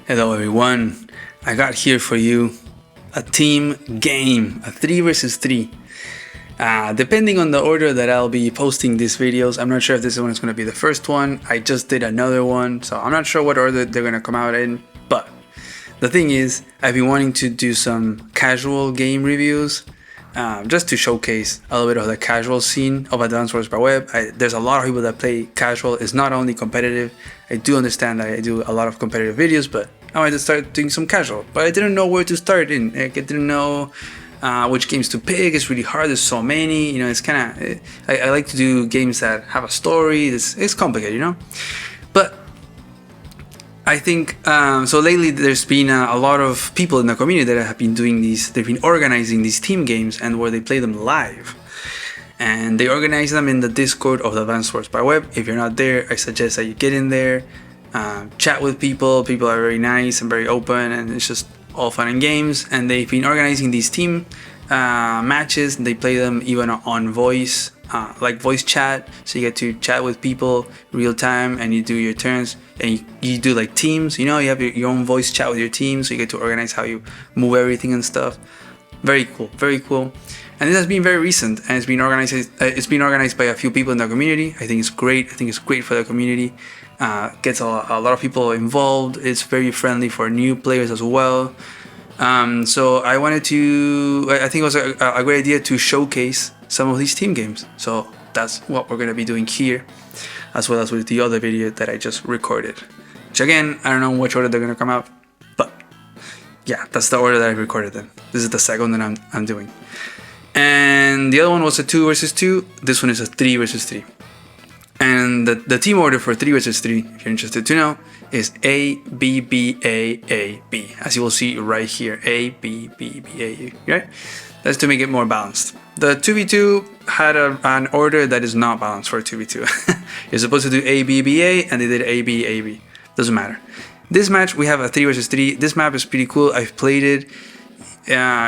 Hello everyone, I got here for you a team game, a 3 versus 3. Depending on the order that I'll be posting these videos, I'm not sure if this one is going to be the first one. I just did another one, so I'm not sure what order they're going to come out in. But the thing is, I've been wanting to do some casual game reviews, just to showcase a little bit of the casual scene of Advance Wars by Web. There's a lot of people that play casual. It's not only competitive. I do understand that I do a lot of competitive videos, but I wanted to start doing some casual. But I didn't know where to start in. I didn't know which games to pick. It's really hard. There's so many. You know, it's kind of. I like to do games that have a story. It's complicated, you know. But I think so. Lately, there's been a lot of people in the community that have been doing these. They've been organizing these team games and where they play them live, and they organize them in the Discord of the Advance Wars by Web. If you're not there, I suggest that you get in there, chat with people. People are very nice and very open, and it's just all fun and games. And they've been organizing these team matches. They play them even on voice, like voice chat, so you get to chat with people real time, and you do your turns, and you do like teams. You know, you have your own voice chat with your team, so you get to organize how you move everything and stuff. Very cool, very cool. And this has been very recent, and it's been organized by a few people in the community. I think it's great. I think it's great for the community. Gets a lot of people involved. It's very friendly for new players as well. So I wanted to. I think it was a great idea to showcase some of these team games. So that's what we're gonna be doing here, as well as with the other video that I just recorded. Which again, I don't know which order they're gonna come out, but yeah, that's the order that I recorded them. This is the second that I'm doing. And the other one was a 2 versus 2. This one is a 3 versus 3. And the team order for 3 versus 3, if you're interested to know, is A, B, B, A, A, B. As you will see right here, A, B, B, B, A, right? That's to make it more balanced. The 2v2 had an order that is not balanced for a 2v2. You're supposed to do A, B, B, A, and they did A, B, A, B. Doesn't matter. This match, we have a 3 versus 3. This map is pretty cool. I've played it.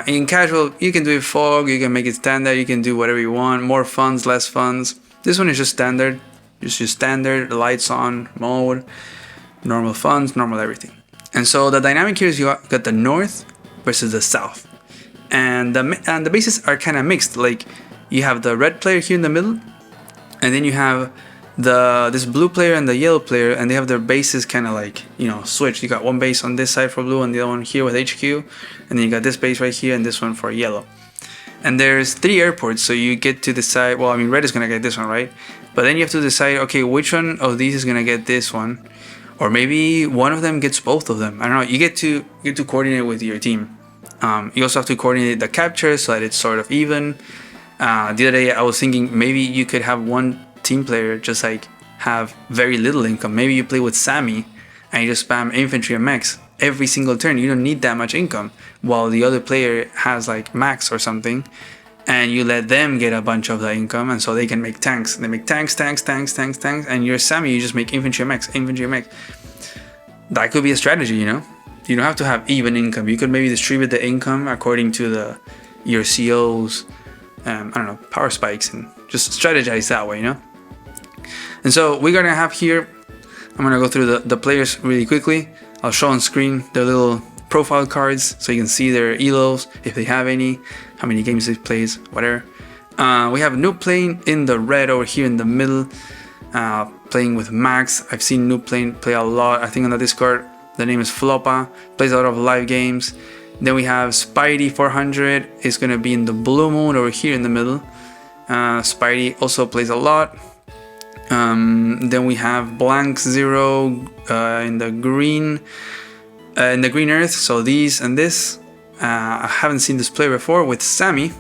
In casual, you can do it fog, you can make it standard, you can do whatever you want. More funds, less funds. This one is just standard. Just standard, lights on, mode, normal funds, normal everything. And so the dynamic here is you got the north versus the south. And the bases are kind of mixed. Like you have the red player here in the middle, and then you have this blue player and the yellow player, and they have their bases kind of like, you know, switched. You got one base on this side for blue and the other one here with HQ, and then you got this base right here and this one for yellow. And there's 3 airports, so you get to decide, well, I mean, red is gonna get this one, right? But then you have to decide, okay, which one of these is gonna get this one, or maybe one of them gets both of them. I don't know. You get to coordinate with your team. You also have to coordinate the capture so that it's sort of even. The other day I was thinking maybe you could have one team player just like have very little income. Maybe you play with Sammy and you just spam infantry and mechs every single turn. You don't need that much income, while the other player has like max or something, and you let them get a bunch of the income, and so they can make tanks. They make tanks, and you're Sammy, you just make infantry and mechs. That could be a strategy, you know. You don't have to have even income. You could maybe distribute the income according to your CO's I don't know, power spikes, and just strategize that way, you know. And so we're gonna have here, I'm gonna go through the players really quickly. I'll show on screen their little profile cards so you can see their elos, if they have any, how many games they've played, whatever. We have Noob playing in the red over here in the middle, playing with Max. I've seen Noob play a lot. I think on the Discord, the name is Flopa, plays a lot of live games. Then we have Spidey 400, is gonna be in the blue moon over here in the middle. Spidey also plays a lot. Then we have Blank Zero in the green earth. So these and this. I haven't seen this player before with Sammy.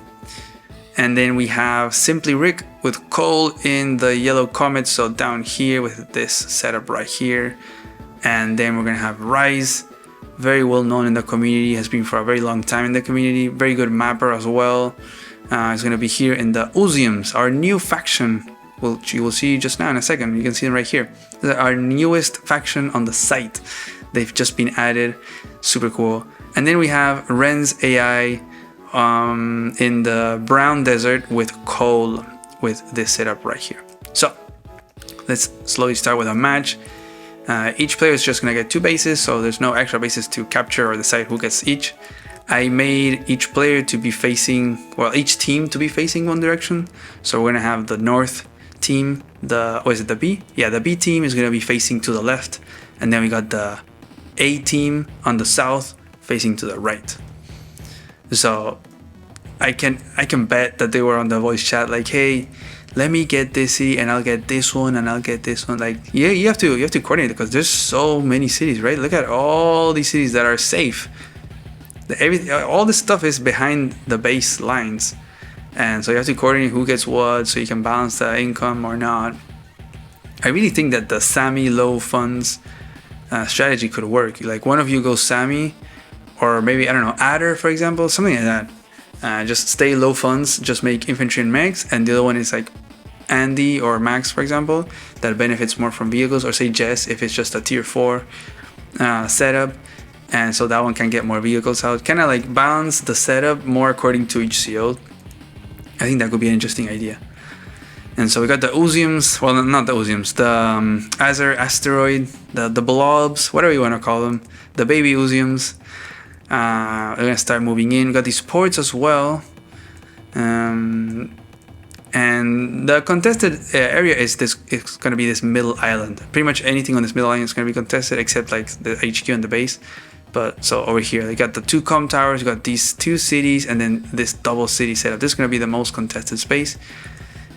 And then we have Simply Rick with Cole in the yellow comet. So down here with this setup right here. And then we're gonna have Rise, very well known in the community, has been for a very long time in the community. Very good mapper as well. It's gonna be here in the Uziums, our new faction. Well, you will see just now in a second. You can see them right here. They're our newest faction on the site. They've just been added. Super cool. And then we have Ren's AI in the brown desert with Cole with this setup right here. So let's slowly start with a match. Each player is just gonna get 2 bases, so there's no extra bases to capture or decide who gets each. I made each player to be facing, well, each team to be facing one direction. So we're gonna have the north team, the B? Yeah, the B team is gonna be facing to the left, and then we got the A team on the south facing to the right. So I can bet that they were on the voice chat like, hey, let me get this city and I'll get this one and I'll get this one. Like, yeah, you have to coordinate because there's so many cities, right? Look at all these cities that are safe. All this stuff is behind the base lines, and so you have to coordinate who gets what so you can balance the income or not. I really think that the Sammy low funds strategy could work. Like one of you goes Sammy, or maybe, I don't know, Adder, for example, something like that. Just stay low funds, just make infantry and mechs, and the other one is like Andy or Max, for example, that benefits more from vehicles, or say Jess if it's just a tier 4 setup, and so that one can get more vehicles out. Kind of like balance the setup more according to each CO. I think that could be an interesting idea. And so we got the Uziums, well, not the Uziums, the Azure Asteroid, the blobs, whatever you want to call them, the baby Uziums. They're gonna start moving in. We got these ports as well, and the contested area is this. It's gonna be this middle island. Pretty much anything on this middle island is gonna be contested except like the HQ and the base. But so over here, they got the 2 comm towers, you got these 2 cities, and then this double city setup. This is gonna be the most contested space,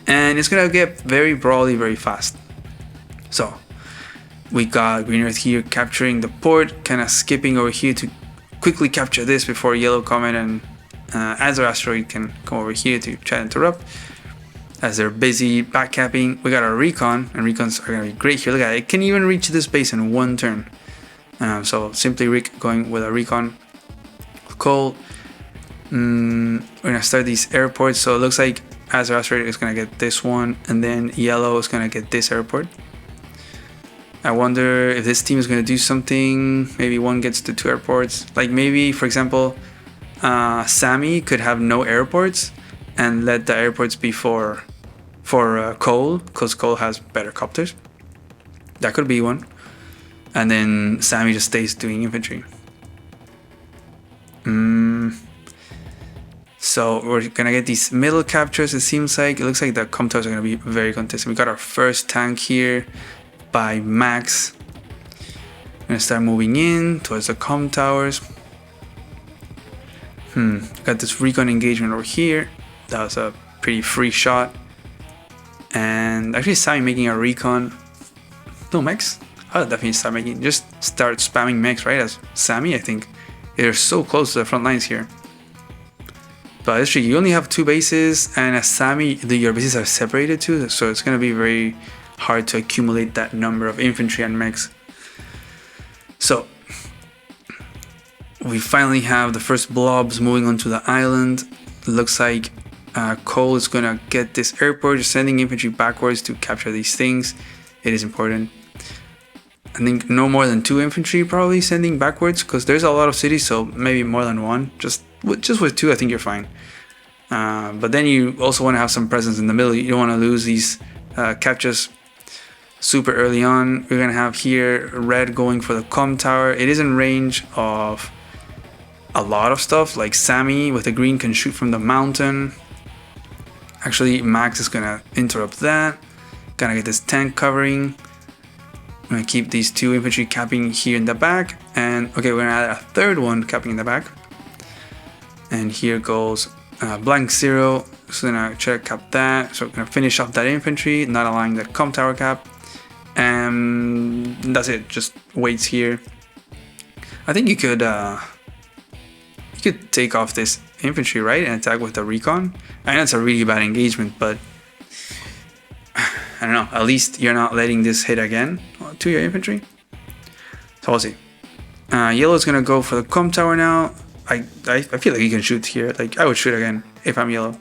and it's gonna get very brawly very fast. So we got Green Earth here capturing the port, kind of skipping over here to quickly capture this before Yellow Comet and Azure Asteroid can come over here to try to interrupt. As they're busy backcapping, we got our recon, and recons are gonna be great here. Look at it, it can even reach this base in 1 turn. So Simply Rick going with a recon. Cole, we're gonna start these airports. So it looks like Azure Asteroid is gonna get this one, and then Yellow is gonna get this airport. I wonder if this team is going to do something. Maybe one gets to 2 airports. Like maybe, for example, Sammy could have no airports and let the airports be for Cole, because Cole has better copters. That could be one. And then Sammy just stays doing infantry. So we're going to get these middle captures, it seems like. It looks like the comm towers are going to be very contested. We got our first tank here by Max. I'm gonna start moving in towards the comm towers. Got this recon engagement over here. That was a pretty free shot. And actually Sammy making a recon. No mechs? I'll definitely start start spamming mechs, right? As Sammy, I think. They're so close to the front lines here. But actually you only have 2 bases, and as Sammy, your bases are separated too, so it's gonna be very hard to accumulate that number of infantry and mechs. So we finally have the first blobs moving onto the island. It looks like Cole is gonna get this airport, just sending infantry backwards to capture these things. It is important. I think no more than 2 infantry probably sending backwards, because there's a lot of cities, so maybe more than 1. Just with 2 I think you're fine. But then you also want to have some presence in the middle. You don't want to lose these captures super early on. We're gonna have here red going for the comm tower. It is in range of a lot of stuff, like Sammy with the green can shoot from the mountain. Actually Max is gonna interrupt that. Gonna get this tank covering. I'm gonna keep these 2 infantry capping here in the back, and okay, we're gonna add a 3rd one capping in the back. And here goes blank 0. So gonna try to cap that. So we're gonna finish off that infantry, not allowing that comm tower cap. And that's it, just waits here. I think you could take off this infantry, right, and attack with the recon. I know it's a really bad engagement, but I don't know, at least you're not letting this hit again to your infantry. So we'll see. Yellow's gonna go for the comm tower now. I feel like you can shoot here. Like I would shoot again if I'm Yellow.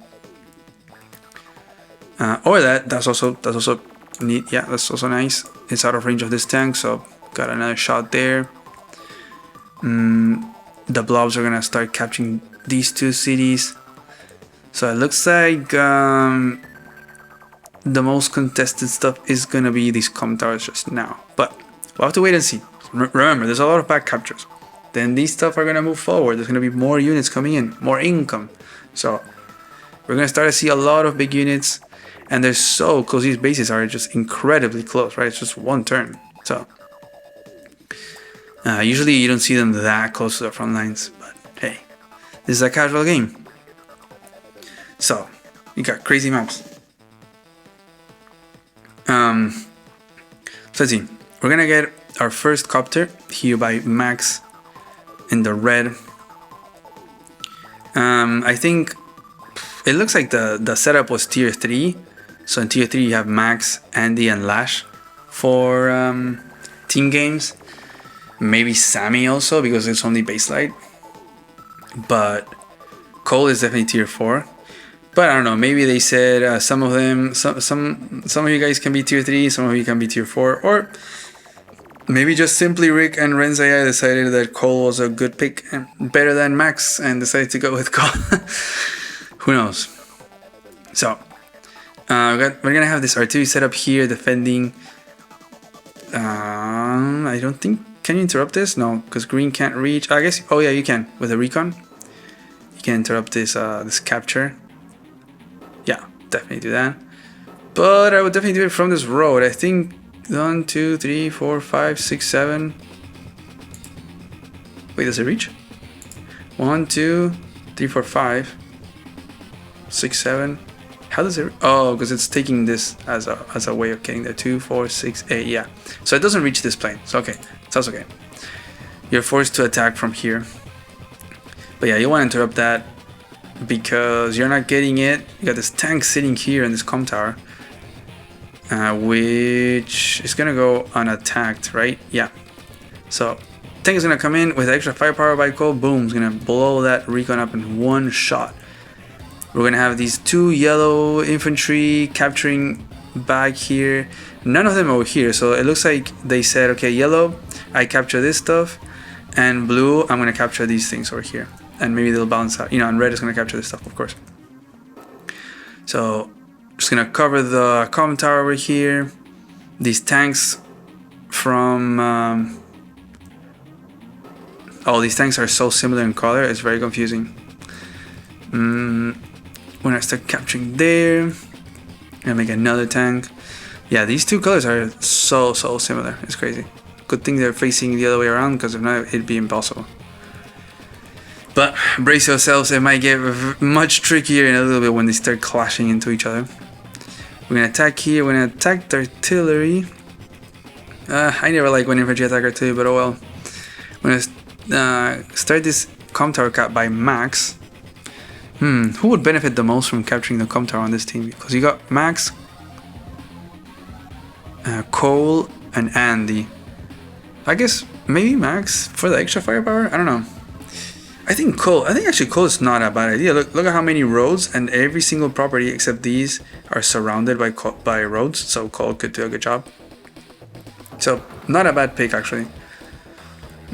Or that's also neat. Yeah, that's also nice. It's out of range of this tank, so got another shot there. The blobs are gonna start capturing these 2 cities. So it looks like the most contested stuff is gonna be these comm towers just now. But We'll have to wait and see. Remember, there's a lot of back captures. Then these stuff are gonna move forward. There's gonna be more units coming in, more income. So we're gonna start to see a lot of big units, and they're so close. These bases are just incredibly close, right? It's just one turn. So usually you don't see them that close to the front lines, but hey, this is a casual game. So you got crazy maps. So let's see. We're gonna get our first copter here by Max in the red. I think it looks like the setup was tier 3. So in tier 3 you have Max, Andy, and Lash for team games. Maybe Sammy also, because it's only base light. But Cole is definitely tier 4. But I don't know, maybe they said some of them, some of you guys can be tier 3, some of you can be tier 4, or maybe just simply Rick and Renzai decided that Cole was a good pick and better than Max and decided to go with Cole. Who knows? So we're gonna have this artillery set up here defending. I don't think, can you interrupt this? No, because green can't reach. I guess, oh yeah, you can with a recon. You can interrupt this this capture. Yeah, definitely do that. But I would definitely do it from this road. I think 1, 2, 3, 4, 5, 6, 7. Wait, does it reach? 1, 2, 3, 4, 5, 6, 7. How does it? Oh, because it's taking this as a way of getting there. 2, 4, 6, 8. Yeah. So it doesn't reach this plane. So okay, sounds okay. You're forced to attack from here. But yeah, you want to interrupt that because you're not getting it. You got this tank sitting here in this comm tower, which is gonna go unattacked, right? Yeah. So tank is gonna come in with extra firepower by Cole. Boom, it's gonna blow that recon up in one shot. We're gonna have these 2 yellow infantry capturing back here. None of them over here, so it looks like they said, okay, yellow, I capture this stuff, and blue, I'm gonna capture these things over here, and maybe they'll balance out, you know, and red is gonna capture this stuff, of course. So just gonna cover the comm tower over here. These tanks from these tanks are so similar in color, it's very confusing. When I start capturing there, and make another tank. Yeah, these 2 colors are so similar. It's crazy. Good thing they're facing the other way around, because if not, it'd be impossible. But brace yourselves, it might get much trickier in a little bit when they start clashing into each other. We're gonna attack here. We're gonna attack the artillery. I never like when infantry attack artillery, but oh well. We're gonna start this comm tower cap by Max. Who would benefit the most from capturing the comm tower on this team? Because you got Max, Cole, and Andy. I guess maybe Max for the extra firepower? I don't know. I think actually Cole is not a bad idea. Look at how many roads, and every single property except these are surrounded by roads, so Cole could do a good job. So not a bad pick actually.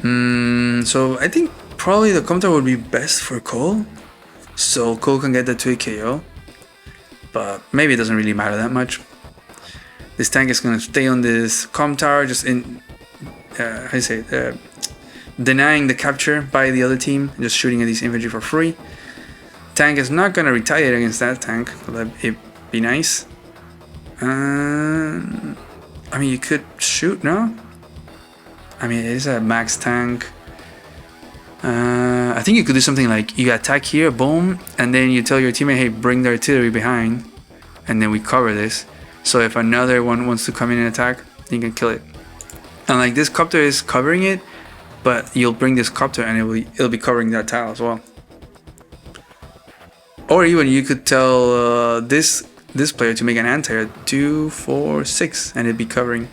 So I think probably the comm tower would be best for Cole, so Cole can get the 2 KO, but maybe it doesn't really matter that much. This tank is gonna stay on this comm tower, just in denying the capture by the other team, just shooting at these infantry for free. Tank is not gonna retaliate against that tank, so that'd be nice. I mean, you could shoot, no? I mean, it is a max tank. I think you could do something like you attack here, boom, and then you tell your teammate, hey, bring the artillery behind, and then we cover this. So if another one wants to come in and attack, you can kill it. And like this copter is covering it, but you'll bring this copter and it'll be covering that tile as well. Or even you could tell this player to make an anti-air 2, 4, 6, and it'd be covering.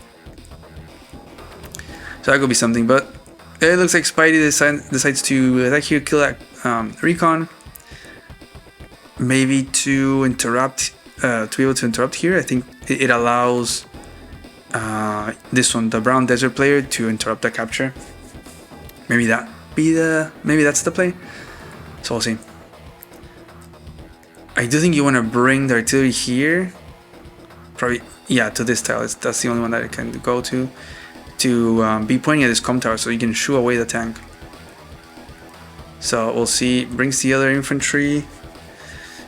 So that could be something, but it looks like Spidey decides to attack here, kill that recon. Maybe to interrupt, to be able to interrupt here. I think it allows this one, the Brown Desert player, to interrupt the capture. Maybe that's the play. So we'll see. I do think you want to bring the artillery here. Probably, yeah, to this tile. That's the only one that it can go to. to be pointing at this comm tower so you can shoo away the tank. So we'll see. Brings the other infantry.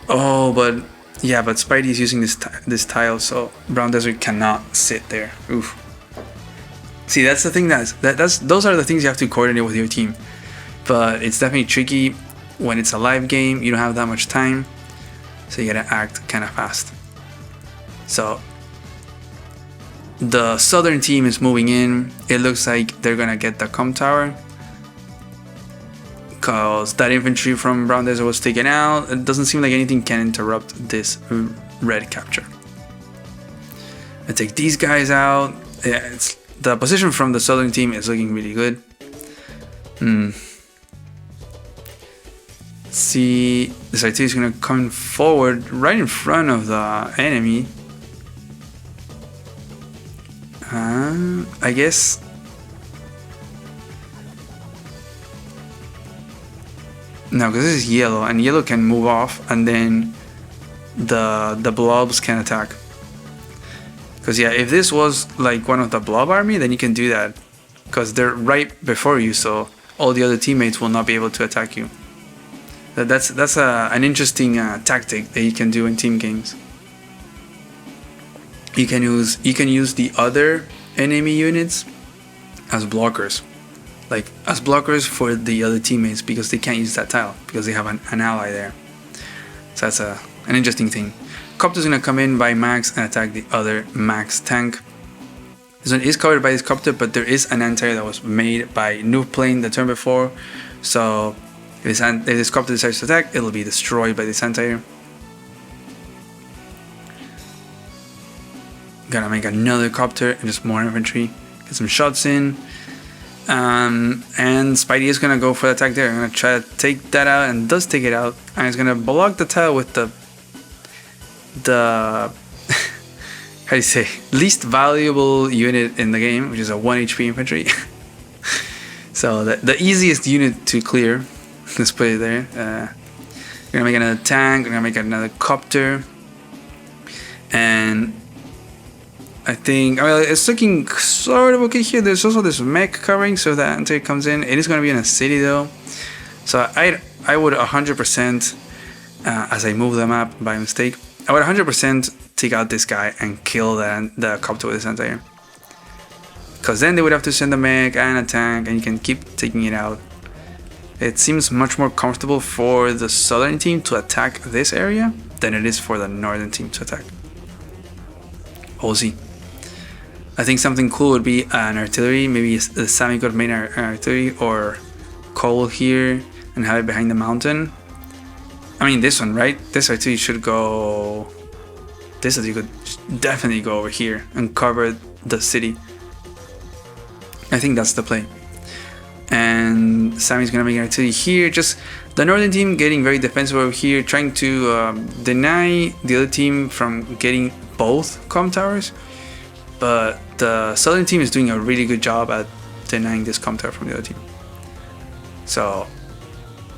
Oh, but yeah, but Spidey is using this tile, so Brown Desert cannot sit there. Oof. See, that's the thing. Those are the things you have to coordinate with your team. But it's definitely tricky when it's a live game. You don't have that much time, so you gotta act kind of fast. So the southern team is moving in. It looks like they're gonna get the comm tower, because that infantry from Brown Desert was taken out. It doesn't seem like anything can interrupt this red capture. I take these guys out. Yeah, the position from the southern team is looking really good. See, this artillery is gonna come forward right in front of the enemy. I guess. No, because this is yellow, and yellow can move off, and then the blobs can attack. Because yeah, if this was like one of the blob army, then you can do that, because they're right before you, so all the other teammates will not be able to attack you. That's an interesting tactic that you can do in team games. You can use the other enemy units as blockers. Like as blockers for the other teammates, because they can't use that tile because they have an ally there. So that's an interesting thing. Copter's gonna come in by Max and attack the other Max tank. This one is covered by this Copter, but there is an anti-air that was made by Noob Plane the turn before. So if this Copter decides to attack, it'll be destroyed by this anti-air. Gotta make another Copter and just more infantry. Get some shots in. And Spidey is gonna go for the attack there. I'm gonna try to take that out, and does take it out. And he's gonna block the tile with the how do you say, least valuable unit in the game, which is a 1 HP infantry. So the easiest unit to clear. Let's put it there. We're gonna make another tank. We're gonna make another Copter, and I think, it's looking sort of okay here. There's also this mech covering, so that anti comes in. It is going to be in a city though, so I would 100%, as I move the map by mistake, I would 100% take out this guy and kill the Copter with this anti-air, because then they would have to send a mech and a tank, and you can keep taking it out. It seems much more comfortable for the southern team to attack this area than it is for the northern team to attack. We'll see. I think something cool would be an artillery, maybe the Sammy could make an artillery, or Cole here and have it behind the mountain. I mean, this one, right? This artillery should go. This artillery could definitely go over here and cover the city. I think that's the play. And Sammy's gonna make an artillery here. Just the northern team getting very defensive over here, trying to deny the other team from getting both comm towers. But the southern team is doing a really good job at denying this comm tower from the other team. So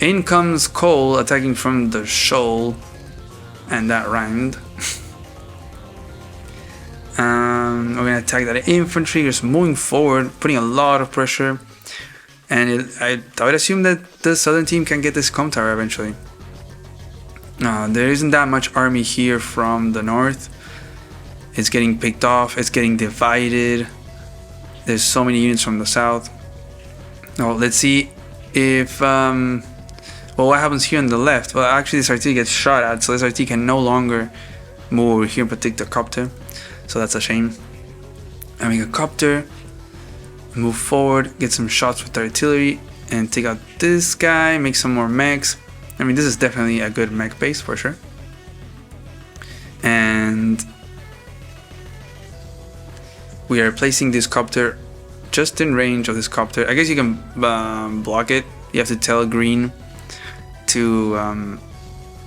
in comes Cole attacking from the shoal, and that rhymed. We're gonna attack that infantry, just moving forward, putting a lot of pressure. And I would assume that the southern team can get this comm tower eventually. There isn't that much army here from the north. It's getting picked off, it's getting divided. There's so many units from the south. Now let's see if well, what happens here on the left. Well, actually this RT gets shot at, so this RT can no longer move over here and protect the Copter, so that's a shame. I make a Copter, move forward, get some shots with the artillery, and take out this guy, make some more mechs. I mean, this is definitely a good mech base for sure. And we are placing this Copter just in range of this Copter. I guess you can block it. You have to tell green to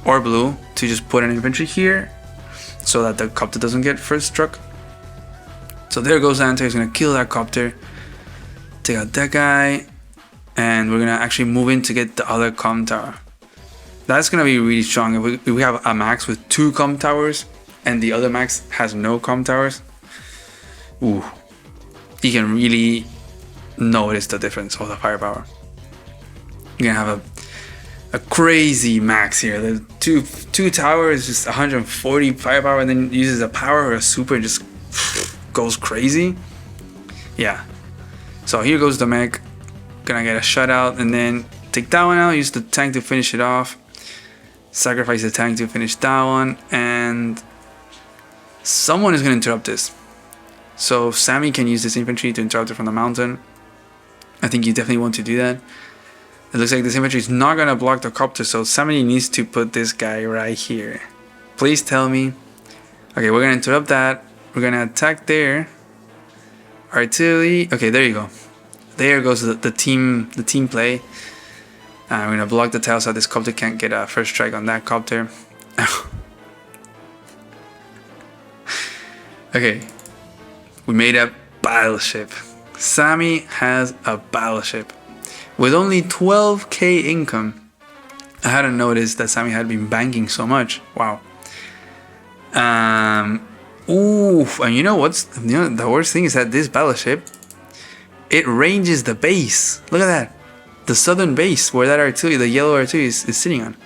or blue to just put an infantry here so that the Copter doesn't get first struck. So there goes the anti. He's gonna kill that Copter, take out that guy, and we're gonna actually move in to get the other comm tower. That's gonna be really strong. If we have a max with 2 comm towers and the other max has no comm towers. Ooh, you can really notice the difference of the firepower. You're gonna have a crazy max here. The two towers, just 140 firepower, and then uses a power or a super and just goes crazy. Yeah. So here goes the mech. Gonna get a shutout and then take that one out. Use the tank to finish it off. Sacrifice the tank to finish that one, and someone is gonna interrupt this. So Sammy can use this infantry to interrupt it from the mountain. I think you definitely want to do that. It looks like this infantry is not gonna block the copter, so somebody needs to put this guy right here. Please tell me. Okay, we're gonna interrupt that. We're gonna attack there. Artillery. Okay, there you go. There goes the team play. We're gonna block the tail so this copter can't get a first strike on that copter. Okay, we made a battleship. Sammy has a battleship with only 12k income. I hadn't noticed that Sammy had been banking so much. Wow. Oof, and you know what's the worst thing is that this battleship, it ranges the base. Look at that. The southern base where that artillery, the yellow artillery is sitting on.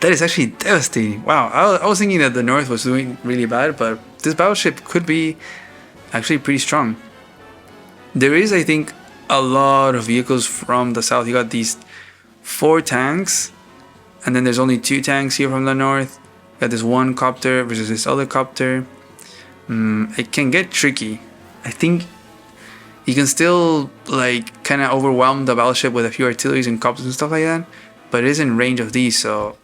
That is actually devastating. Wow, I was thinking that the north was doing really bad, but this battleship could be actually pretty strong. There is, I think, a lot of vehicles from the south. You got these 4 tanks, and then there's only 2 tanks here from the north. You got this one copter versus this other copter. It can get tricky. I think you can still like kind of overwhelm the battleship with a few artilleries and copters and stuff like that, but it is in range of these. So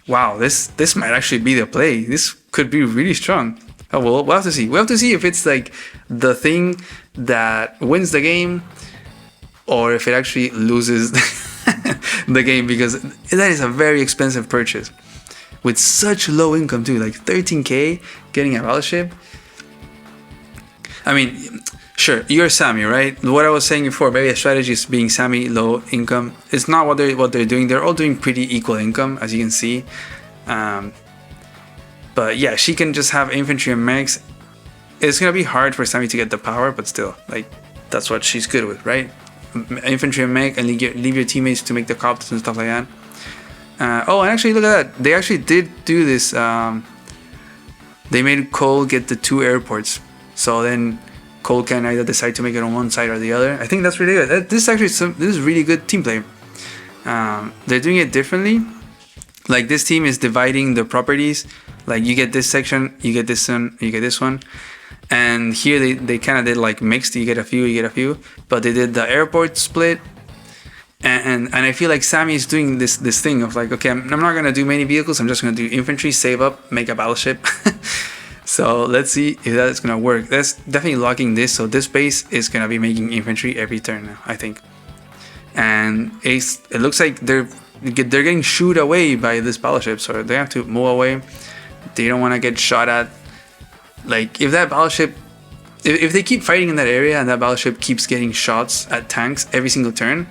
wow, this might actually be the play. This could be really strong. Oh, well, we'll have to see. We'll have to see if it's like the thing that wins the game, or if it actually loses the game, because that is a very expensive purchase with such low income too, like 13k getting a battleship. I mean, sure, you're Sammy, right? What I was saying before, maybe a strategy is being Sammy low income. It's not what they're doing. They're all doing pretty equal income, as you can see. But yeah, she can just have infantry and mechs. It's gonna be hard for Sammy to get the power, but still, like, that's what she's good with, right? Infantry and mech, and leave your teammates to make the copters and stuff like that. Oh, and actually, look at that. They actually did do this. They made Cole get the 2 airports. So then Cole can either decide to make it on one side or the other. I think that's really good. This is really good team play. They're doing it differently. Like, this team is dividing the properties. Like, you get this section, you get this one, you get this one. And here they kind of did like mixed. You get a few. But they did the airport split. And I feel like Sammy is doing this thing of like, okay, I'm not gonna do many vehicles. I'm just gonna do infantry, save up, make a battleship. So let's see if that's gonna work. That's definitely locking this. So this base is gonna be making infantry every turn now, I think. And it looks like they're getting shooed away by this battleship, so they have to move away. They don't want to get shot at. Like, if that battleship, if they keep fighting in that area and that battleship keeps getting shots at tanks every single turn,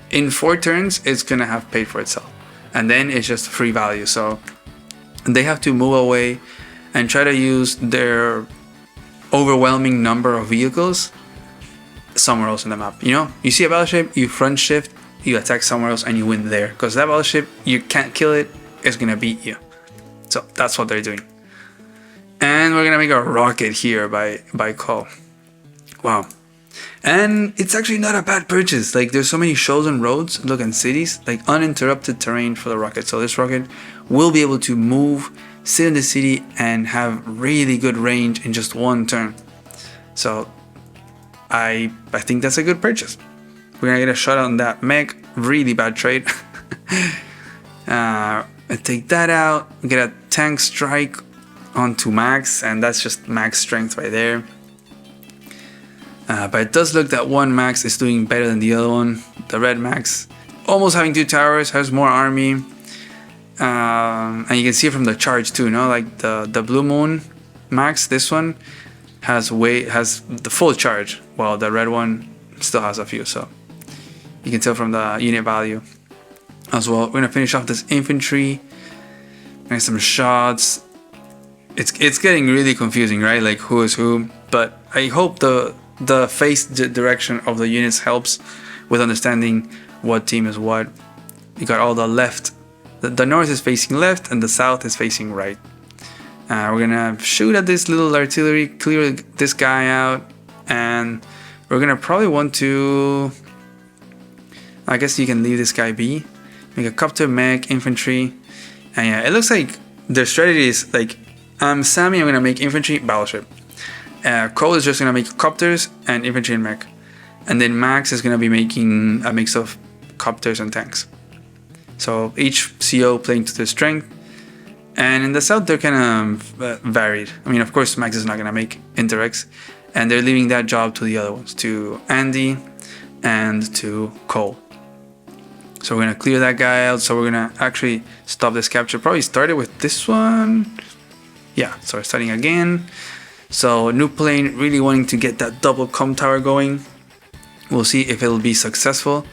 in 4 turns it's gonna have paid for itself, and then it's just free value. So they have to move away and try to use their overwhelming number of vehicles somewhere else in the map. You know, you see a battleship, you front shift, you attack somewhere else, and you win there, because that battleship, you can't kill it, it's gonna beat you. So that's what they're doing. And we're gonna make a rocket here by Cole. Wow. And it's actually not a bad purchase. Like, there's so many chosen roads, look, and cities, like uninterrupted terrain for the rocket. So this rocket will be able to move, sit in the city, and have really good range in just 1 turn. So I think that's a good purchase. We're gonna get a shot on that mech. Really bad trade. I take that out. We get a tank strike onto max, and that's just max strength right there. But it does look that one max is doing better than the other one. The red max, almost having 2 towers, has more army. And you can see it from the charge too, no? Like the blue moon max, this one has the full charge, while the red one still has a few. So you can tell from the unit value as well. We're gonna finish off this infantry. Make some shots. It's getting really confusing, right? Like, who is who. but I hope the face direction of the units helps with understanding what team is what. You got all the left, the north is facing left and the south is facing right. We're gonna shoot at this little artillery, clear this guy out, and we're gonna probably want to, I guess you can leave this guy be, make a copter, mech, infantry, and yeah, it looks like their strategy is like, Sammy, I'm gonna make infantry, battleship. Cole is just gonna make copters and infantry and mech, and then Max is gonna be making a mix of copters and tanks. So each CO playing to their strength, and in the south they're kind of varied. I mean, of course, Max is not gonna make Interrex, and they're leaving that job to the other ones, to Andy and to Cole. So we're gonna clear that guy out. So we're gonna actually stop this capture. Probably started with this one. Yeah, so we're starting again. So new plane, really wanting to get that double com tower going. We'll see if it'll be successful.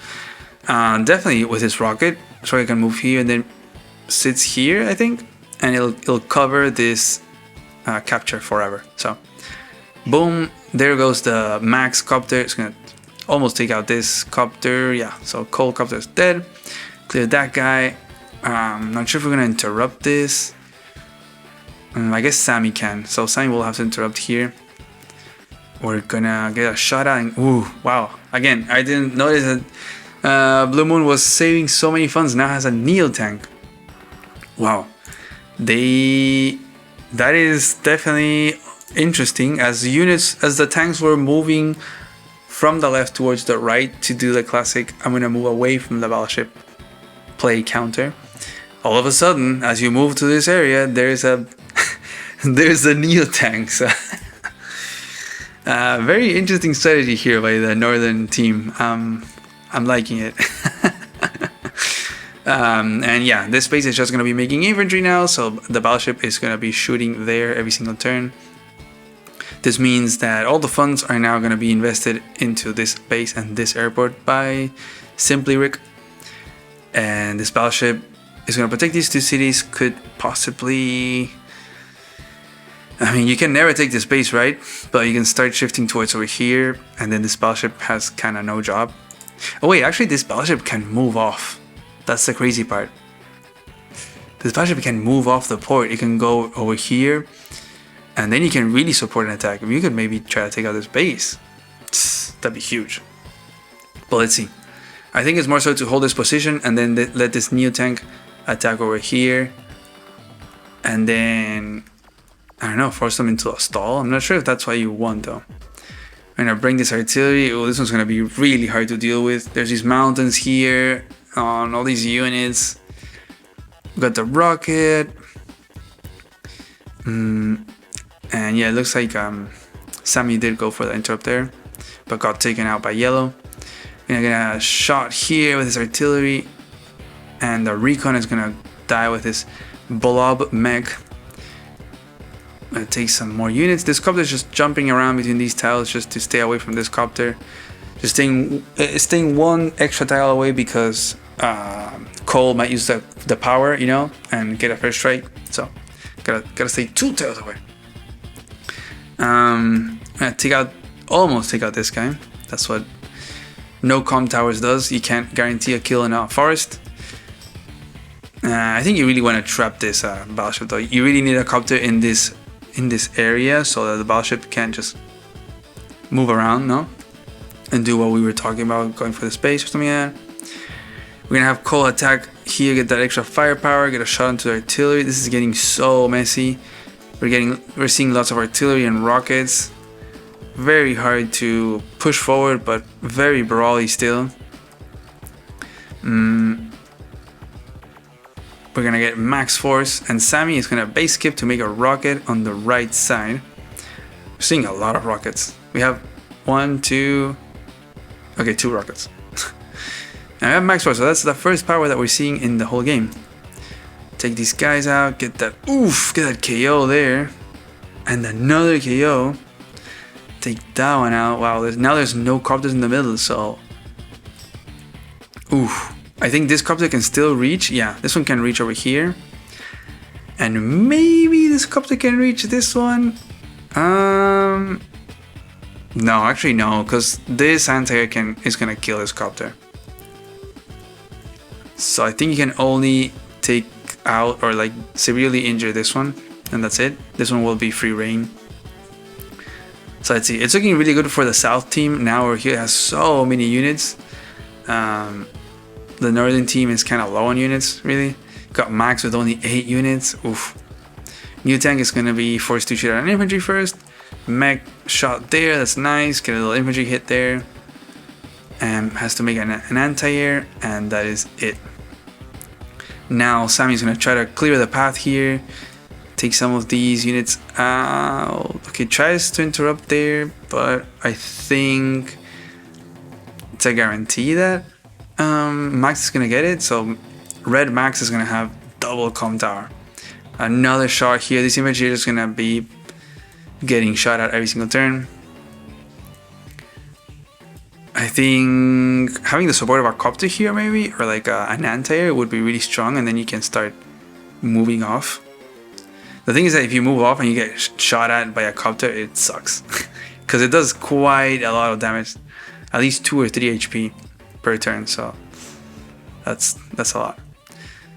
Definitely with this rocket. So I can move here and then sits here, I think, and it'll cover this capture forever. So boom, there goes the Max copter. It's gonna almost take out this copter. Yeah, so Cole copter is dead. Clear that guy. Not sure if we're gonna interrupt this. I guess Sammy can. So Sammy will have to interrupt here. We're gonna get a shot at. And, ooh, wow! Again, I didn't notice that. Blue Moon was saving so many funds, now has a Neo tank. Wow. That is definitely interesting, as the tanks were moving from the left towards the right to do the classic I'm gonna move away from the battleship play counter. All of a sudden, as you move to this area, there's a Neo tank. So very interesting strategy here by the northern team. I'm liking it. And yeah, this base is just going to be making infantry now, so the battleship is going to be shooting there every single turn. This means that all the funds are now going to be invested into this base and this airport by Simply Rick. And this battleship is going to protect these two cities, could possibly... I mean, you can never take this base, right? But you can start shifting towards over here, and then this battleship has kind of no job. Oh wait, actually this battleship can move off. That's the crazy part. This battleship can move off the port. It can go over here, and then you can really support an attack. I mean, you could maybe try to take out this base. That'd be huge. But let's see. I think it's more so to hold this position and then let this Neo tank attack over here, and then I don't know, force them into a stall. I'm not sure if that's what you want though. I'm gonna bring this artillery. Oh, this one's gonna be really hard to deal with. There's these mountains here on all these units. We got the rocket. And yeah, it looks like Sammy did go for the interrupt there, but got taken out by yellow. Gonna get a shot here with his artillery, and the recon is gonna die with his blob mech. Gonna take some more units. This copter is just jumping around between these tiles just to stay away from this copter. Just staying one extra tile away because Cole might use the power, you know, and get a first strike. So gotta stay 2 tiles away. I'm gonna almost take out this guy. That's what no com towers does. You can't guarantee a kill in a forest. I think you really want to trap this battleship though. You really need a copter in this area so that the battleship can't just move around, no? And do what we were talking about, going for the space or something like that. We're gonna have Cole attack here, get that extra firepower, get a shot into the artillery. This is getting so messy. We're seeing lots of artillery and rockets. Very hard to push forward, but very brawly still. We're gonna get max force, and Sammy is gonna base skip to make a rocket on the right side. We're seeing a lot of rockets. We have 1, 2, okay, 2 rockets. And I have max force, so that's the first power that we're seeing in the whole game. Take these guys out, get that KO there, and another KO. Take that one out. Wow, now there's no copters in the middle, so oof. I think this copter can still reach. Yeah, this one can reach over here. And maybe this copter can reach this one. No, actually no, because this anti-air is gonna kill this copter. So I think you can only take out or like severely injure this one, and that's it. This one will be free reign. So let's see, it's looking really good for the south team now, where here has so many units. The northern team is kind of low on units, really. Got Max with only 8 units. Oof. New tank is gonna be forced to shoot at an infantry first. Mech shot there, that's nice. Get a little infantry hit there. And has to make an anti-air, and that is it. Now Sammy's gonna try to clear the path here. Take some of these units out. Okay, tries to interrupt there, but I think it's a guarantee that Max is gonna get it. So red Max is gonna have double comm tower. Another shot here. This infantry is gonna be getting shot at every single turn. I think having the support of a copter here maybe, or like an anti-air would be really strong, and then you can start moving off. The thing is that if you move off and you get shot at by a copter, it sucks. Because it does quite a lot of damage. At least 2 or 3 HP per turn, so that's a lot.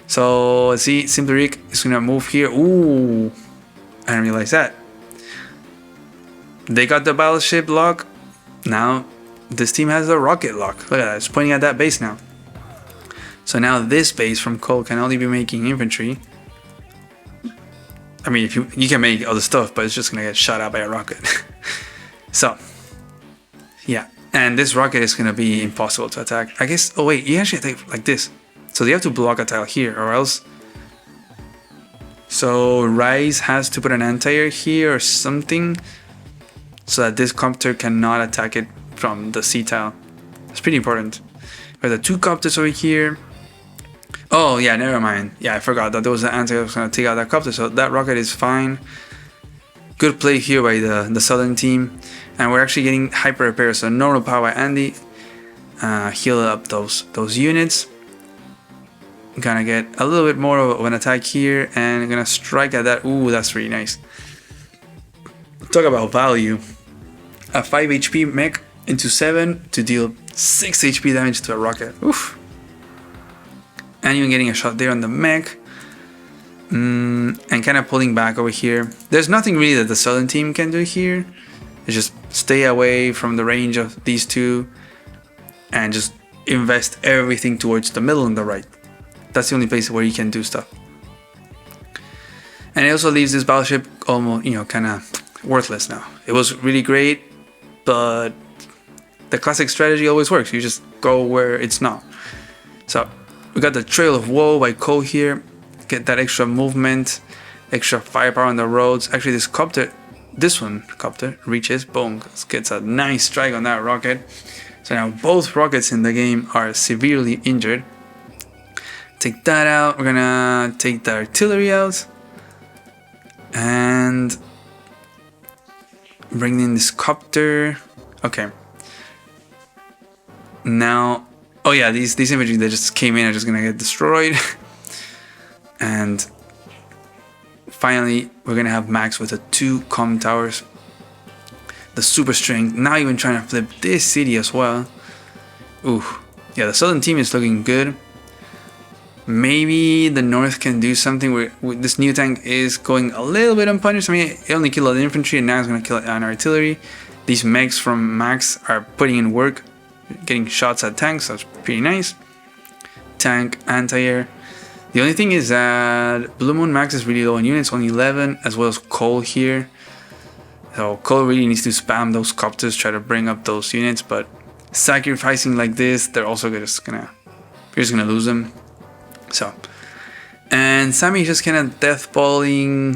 So let's see, Simply Rick is gonna move here. Ooh, I didn't realize that. They got the battleship lock. Now this team has a rocket lock. Look at that, it's pointing at that base now. So now this base from Cole can only be making infantry. I mean, if you can make other stuff, but it's just gonna get shot out by a rocket. So yeah, and this rocket is gonna be impossible to attack, I guess. Oh wait, you actually attack like this, so they have to block a tile here, or else. So Rise has to put an anti-air here or something, so that this copter cannot attack it from the C tile. It's pretty important. We have the 2 copters over here. Oh yeah, never mind. Yeah, I forgot that there was an anti-air that was gonna take out that copter, so that rocket is fine. Good play here by the southern team, and we're actually getting hyper repair. So normal power by Andy. Heal up those units. Gonna get a little bit more of an attack here, and gonna strike at that. Ooh, that's really nice. Talk about value. A 5 HP mech into 7 to deal 6 HP damage to a rocket. Oof. And you're getting a shot there on the mech. And kind of pulling back over here. There's nothing really that the southern team can do here. It's just stay away from the range of these two and just invest everything towards the middle and the right. That's the only place where you can do stuff. And it also leaves this battleship almost, kind of worthless now. It was really great, but the classic strategy always works. You just go where it's not. So we got the Trail of Woe by Cole here. Get that extra movement, extra firepower on the roads. Actually, this copter reaches, boom, gets a nice strike on that rocket. So now both rockets in the game are severely injured. Take that out. We're gonna take the artillery out and bring in this copter. Okay. Now, oh yeah, these infantry that just came in are just gonna get destroyed. And finally, we're gonna have Max with the 2 comm towers, the super strength. Now even trying to flip this city as well. Ooh, yeah, the southern team is looking good. Maybe the north can do something. With this new tank is going a little bit unpunished. I mean, it only killed an infantry, and now it's gonna kill an artillery. These mechs from Max are putting in work, getting shots at tanks. So that's pretty nice. Tank, anti-air. The only thing is that Blue Moon Max is really low on units, only 11, as well as Cole here. So Cole really needs to spam those copters, try to bring up those units, but sacrificing like this, they're also you're just gonna lose them. So, and Sammy is just kind of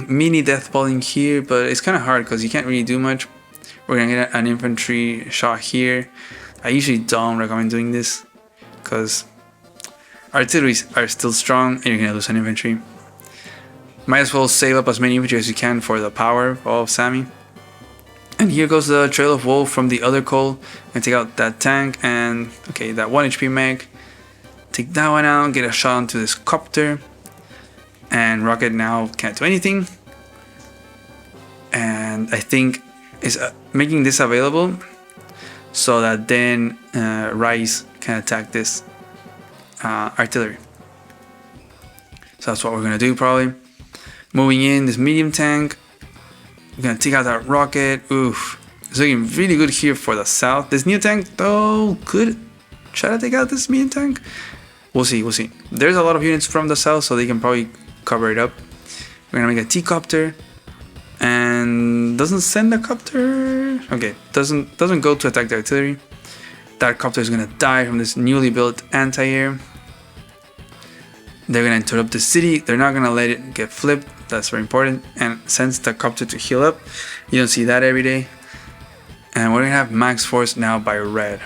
mini deathballing here, but it's kind of hard because you can't really do much. We're gonna get an infantry shot here. I usually don't recommend doing this because artilleries are still strong and you're gonna lose an infantry. Might as well save up as many infantry as you can for the power of Sammy. And here goes the Trail of Woe from the other Cole. And take out that tank and okay, that 1 HP mech. Take that one out, get a shot onto this copter. And rocket now can't do anything. And I think is making this available so that then Rice can attack this artillery. So that's what we're gonna do probably. Moving in this medium tank. We're gonna take out that rocket. Oof. It's looking really good here for the south. This new tank though could try to take out this medium tank. We'll see, we'll see. There's a lot of units from the south, so they can probably cover it up. We're gonna make a T-copter. And doesn't send a copter. Okay, doesn't go to attack the artillery. That copter is gonna die from this newly built anti-air. They're gonna interrupt the city. They're not gonna let it get flipped. That's very important. And sends the copter to heal up. You don't see that every day. And we're gonna have max force now by red.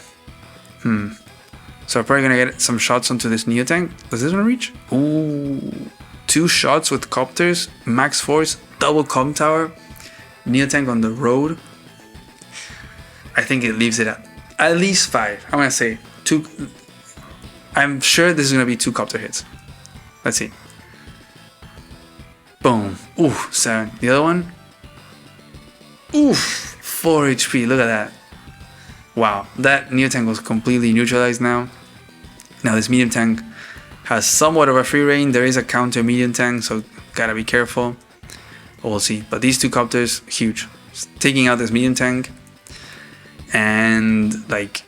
So we're probably gonna get some shots onto this neo tank. Does this one reach? Ooh, 2 shots with copters, max force, double com tower, neo tank on the road. I think it leaves it at least 5. I'm gonna say 2. I'm sure this is gonna be 2 copter hits. Let's see. Boom. Ooh, 7. The other one. Oof, 4 HP. Look at that. Wow, that neo tank was completely neutralized now. Now this medium tank has somewhat of a free reign. There is a counter medium tank, so gotta be careful. We'll see. But these 2 copters, huge. Taking out this medium tank. And like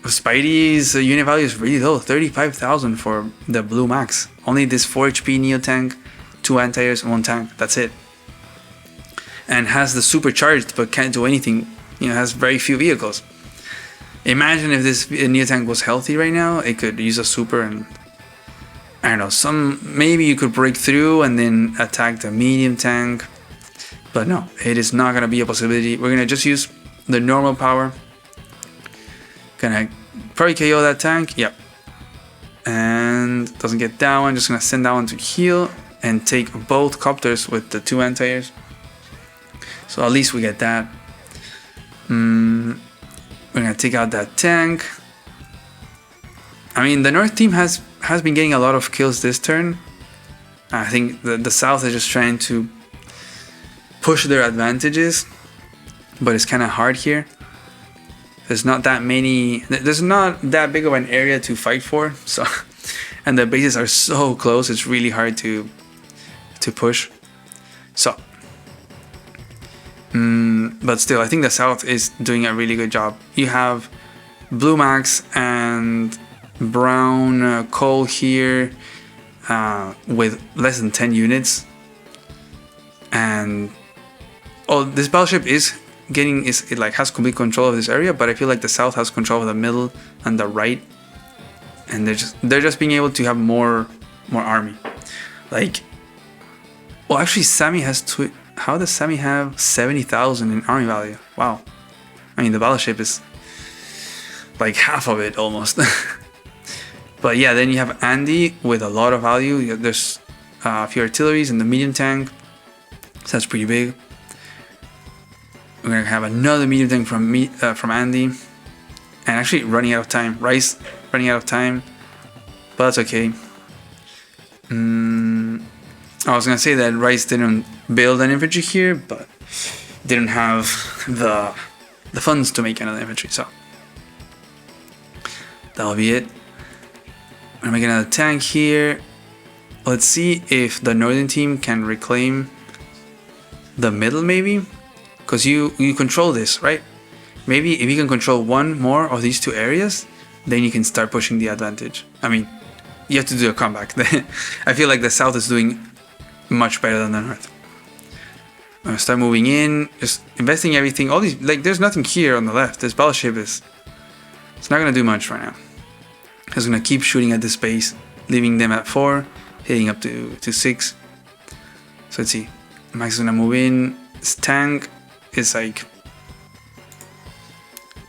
Spidey's unit value is really low, 35,000 for the blue max. Only this 4 HP neo tank, 2 anti-airs, 1 tank. That's it. And has the supercharged, but can't do anything. You know, has very few vehicles. Imagine if this neo tank was healthy right now. It could use a super and I don't know. Maybe you could break through and then attack the medium tank. But no, it is not gonna be a possibility. We're gonna just use the normal power. Gonna probably KO that tank. Yep. And doesn't get that one. Just gonna send that one to heal and take both copters with the 2 anti-airs. So at least we get that. We're gonna take out that tank. I mean, the North team has been getting a lot of kills this turn. I think the South is just trying to push their advantages, but it's kind of hard here. There's not that many. There's not that big of an area to fight for. So, and the bases are so close. It's really hard to push. So. But still, I think the South is doing a really good job. You have Blue Max and Brown Cole here with less than 10 units. And this battleship it like has complete control of this area, but I feel like the South has control of the middle and the right. And they're just being able to have more army. Like, well, actually, Sammy has how does Sammy have 70,000 in army value? Wow. I mean, the battleship is like half of it almost. But yeah, then you have Andy with a lot of value. There's a few artilleries and the medium tank. So that's pretty big. We're gonna have another medium tank from Andy. And actually running out of time. Rice running out of time. But that's okay. I was gonna say that Rice didn't build an infantry here, but didn't have the funds to make another infantry, so that'll be it. I'm gonna make another tank here. Let's see if the northern team can reclaim the middle, maybe, because you control this, right? Maybe if you can control one more of these 2 areas, then you can start pushing the advantage. I mean, you have to do a comeback. I feel like the South is doing much better than the North. I'm gonna start moving in, just investing everything. All these, like, there's nothing here on the left. This battleship it's not gonna do much right now. It's gonna keep shooting at this base, leaving them at 4, hitting up to 6. So let's see. Max is gonna move in. This tank is like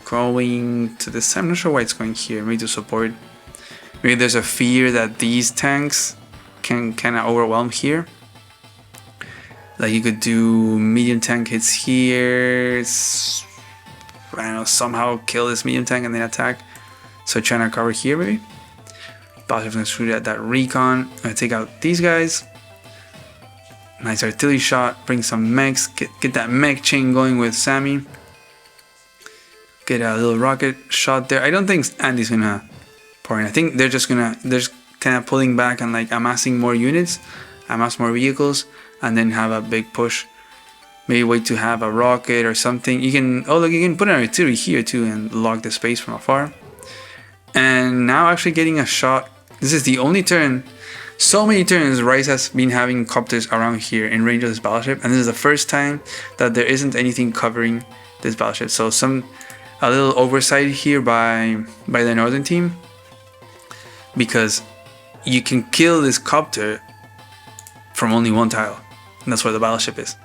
going to this side. I'm not sure why it's going here. Maybe to support. Maybe there's a fear that these tanks can kind of overwhelm here. Like you could do medium tank hits here. I don't know, somehow kill this medium tank and then attack. So trying to cover here maybe. Battleship's gonna shoot at that recon. I'm gonna take out these guys. Nice artillery shot. Bring some mechs. Get that mech chain going with Sammy. Get a little rocket shot there. I don't think Andy's gonna pour in. I think they're just kind of pulling back and like amassing more units, amass more vehicles, and then have a big push. Maybe wait to have a rocket or something. You can, oh look, you can put an artillery here too and lock the space from afar. And now actually getting a shot. This is the only turn. So many turns Rise has been having copters around here in range of this battleship, and this is the first time that there isn't anything covering this battleship. So a little oversight here by the northern team, because you can kill this copter from only one tile, and that's where the battleship is.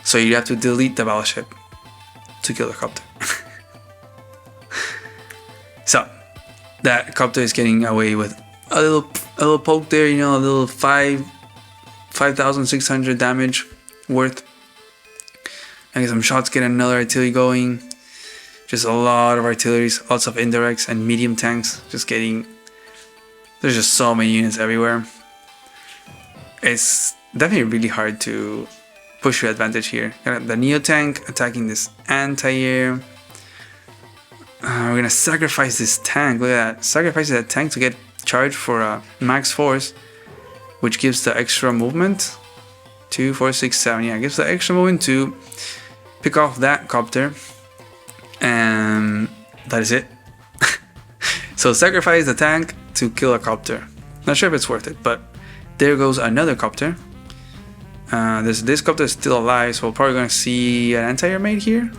So you have to delete the battleship to kill the copter. So that copter is getting away with a little poke there, you know, a little 5,600 damage worth. I get some shots, get another artillery going. Just a lot of artilleries, lots of indirects and medium tanks. There's just so many units everywhere. It's definitely really hard to push your advantage here. Got the Neo tank attacking this anti-air. We're gonna sacrifice this tank. Look at that. Sacrifice that tank to get charged for max force, which gives the extra movement. 2, 4, 6, 7. Yeah, gives the extra movement to pick off that copter. And that is it. So sacrifice the tank to kill a copter. Not sure if it's worth it, but there goes another copter. This copter is still alive, so we're probably gonna see an anti-air made here.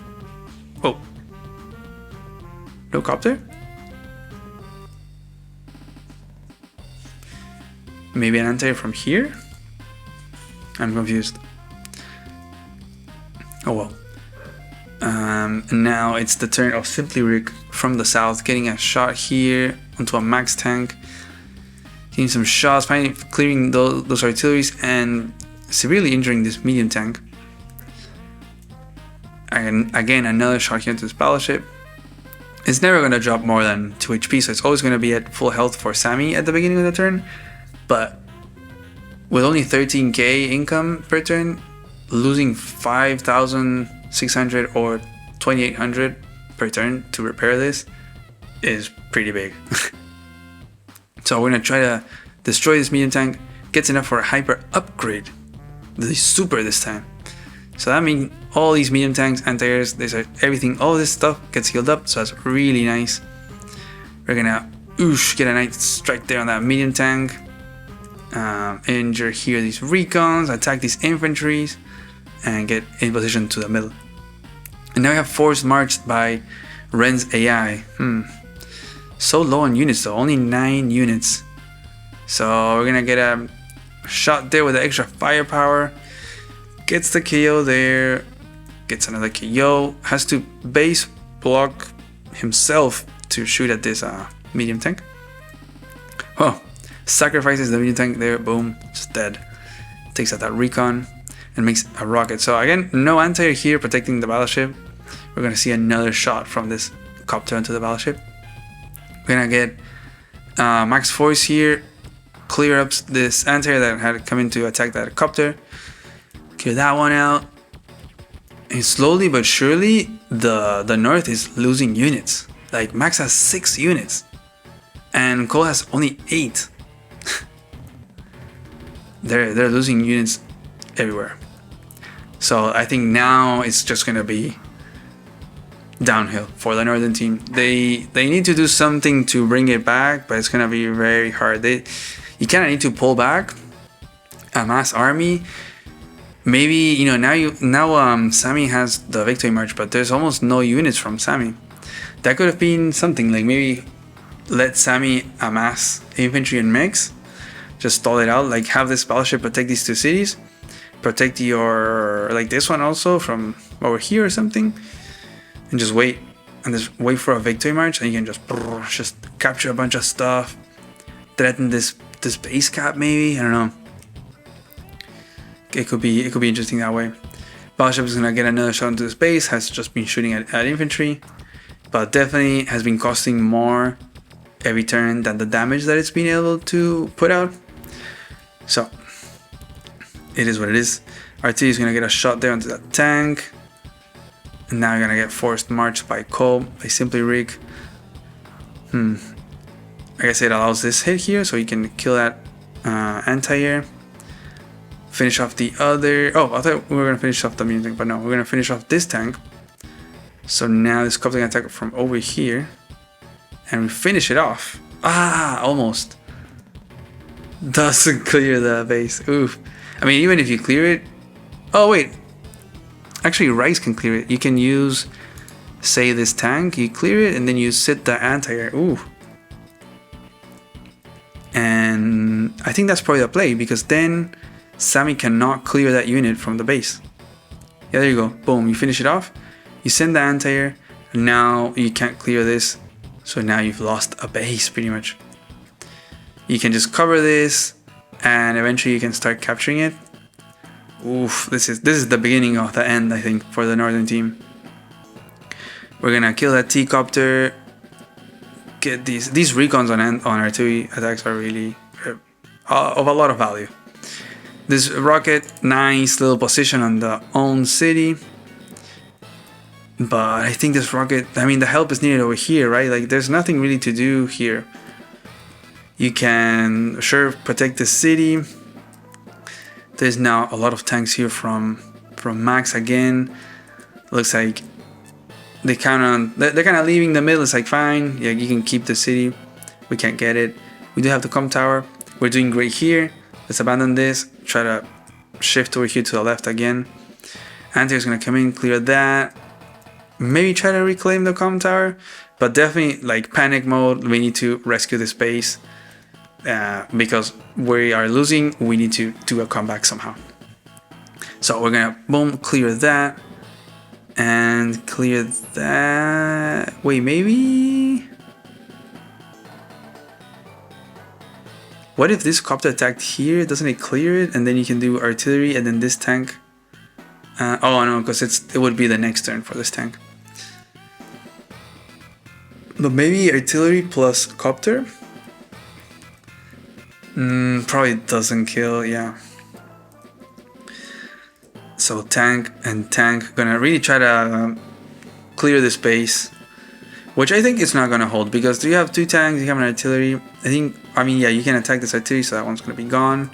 Oh. No copter? Maybe an anti-air from here? I'm confused. Oh well. Now it's the turn of Simply Rick from the south, getting a shot here onto a max tank. Getting some shots, finally clearing those artilleries and severely injuring this medium tank. And again, another shot here into this battleship. It's never going to drop more than 2 HP, so it's always going to be at full health for Sammy at the beginning of the turn. But with only 13k income per turn, losing 5,600 or 2,800 per turn to repair this is pretty big. So we're going to try to destroy this medium tank. Gets enough for a hyper upgrade. The super this time. So that means all these medium tanks, anti-airs, everything, all this stuff gets healed up. So that's really nice. We're gonna get a nice strike there on that medium tank. Injure here these recons, attack these infantries, and get in position to the middle. And now we have force marched by Ren's AI. So low on units though, only 9 units. So we're gonna get a shot there with the extra firepower. Gets the KO there. Gets another KO. Has to base block himself to shoot at this medium tank. Oh, sacrifices the medium tank there. Boom, it's dead. Takes out that recon and makes a rocket. So again, no anti-air here protecting the battleship. We're gonna see another shot from this copter into the battleship. We're gonna get max force here. Clear up this anti-air that had come in to attack that copter. Clear that one out. And slowly but surely, the North is losing units. Like Max has 6 units, and Cole has only 8. They're losing units everywhere. So I think now it's just gonna be downhill for the Northern team. They need to do something to bring it back, but it's gonna be very hard. You kind of need to pull back a mass army. Maybe now Sammy has the victory march, but there's almost no units from Sammy. That could have been something like maybe let Sammy amass infantry and mechs, just stall it out, like have this battleship protect these 2 cities, protect your like this one also from over here or something, and just wait for a victory march, and you can just capture a bunch of stuff, threaten this base cap maybe. I don't know. It could be interesting that way. Battleship is gonna get another shot into this base. Has just been shooting at infantry, but definitely has been costing more every turn than the damage that it's been able to put out. So it is what it is. Artillery is gonna get a shot there onto that tank. And now you're gonna get forced march by Cole, by Simply Rig. Like I said, it allows this hit here, so you can kill that anti-air. Finish off the other. Oh, I thought we were gonna finish off the medium tank, but no, we're gonna finish off this tank. So now this copter can attack from over here, and we finish it off. Ah, almost. Doesn't clear the base. Oof. I mean, even if you clear it. Oh wait. Actually, Rice can clear it. You can use, say, this tank. You clear it, and then you sit the anti-air. Ooh. And I think that's probably the play, because then Sammy cannot clear that unit from the base. Yeah, there you go. Boom. You finish it off. You send the anti-air. And now you can't clear this. So now you've lost a base, pretty much. You can just cover this, and eventually you can start capturing it. Oof, this is the beginning of the end, I think, for the northern team. We're gonna kill that T-copter. Get these recons on artillery attacks are really of a lot of value. This rocket, nice little position on the own city. But I think this rocket, I mean, the help is needed over here, right? Like, there's nothing really to do here. You can sure protect the city. There's now a lot of tanks here from Max again. Looks like they're kind of leaving the middle. It's like, fine, yeah, you can keep the city. We can't get it. We do have the comm tower. We're doing great here. Let's abandon this. Try to shift over here to the left again. Anti-air's gonna come in, clear that. Maybe try to reclaim the comm tower, but definitely like panic mode. We need to rescue this base. Because we are losing, we need to do a comeback somehow. So we're gonna boom, clear that, and clear that. Wait, maybe. What if this copter attacked here? Doesn't it clear it? And then you can do artillery, and then this tank. Oh no, because it would be the next turn for this tank. But maybe artillery plus copter. Probably doesn't kill, yeah. So tank and tank gonna really try to clear this base, which I think is not gonna hold, because you have two tanks, you have an artillery. I mean, yeah, you can attack this artillery, so that one's gonna be gone.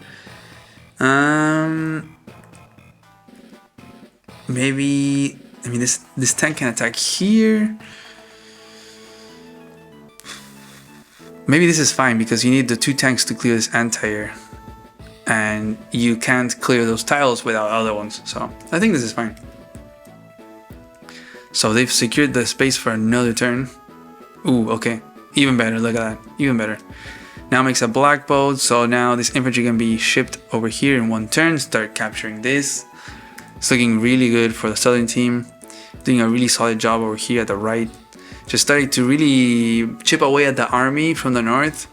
Maybe, I mean, this tank can attack here. Maybe this is fine, because you need the two tanks to clear this anti-air, and you can't clear those tiles without other ones, so I think this is fine. So they've secured the space for another turn. Ooh, okay, even better, look at that, even better. Now makes a black boat, so now this infantry can be shipped over here in one turn, start capturing this. It's looking really good for the southern team, doing a really solid job over here at the right. Just starting to really chip away at the army from the north.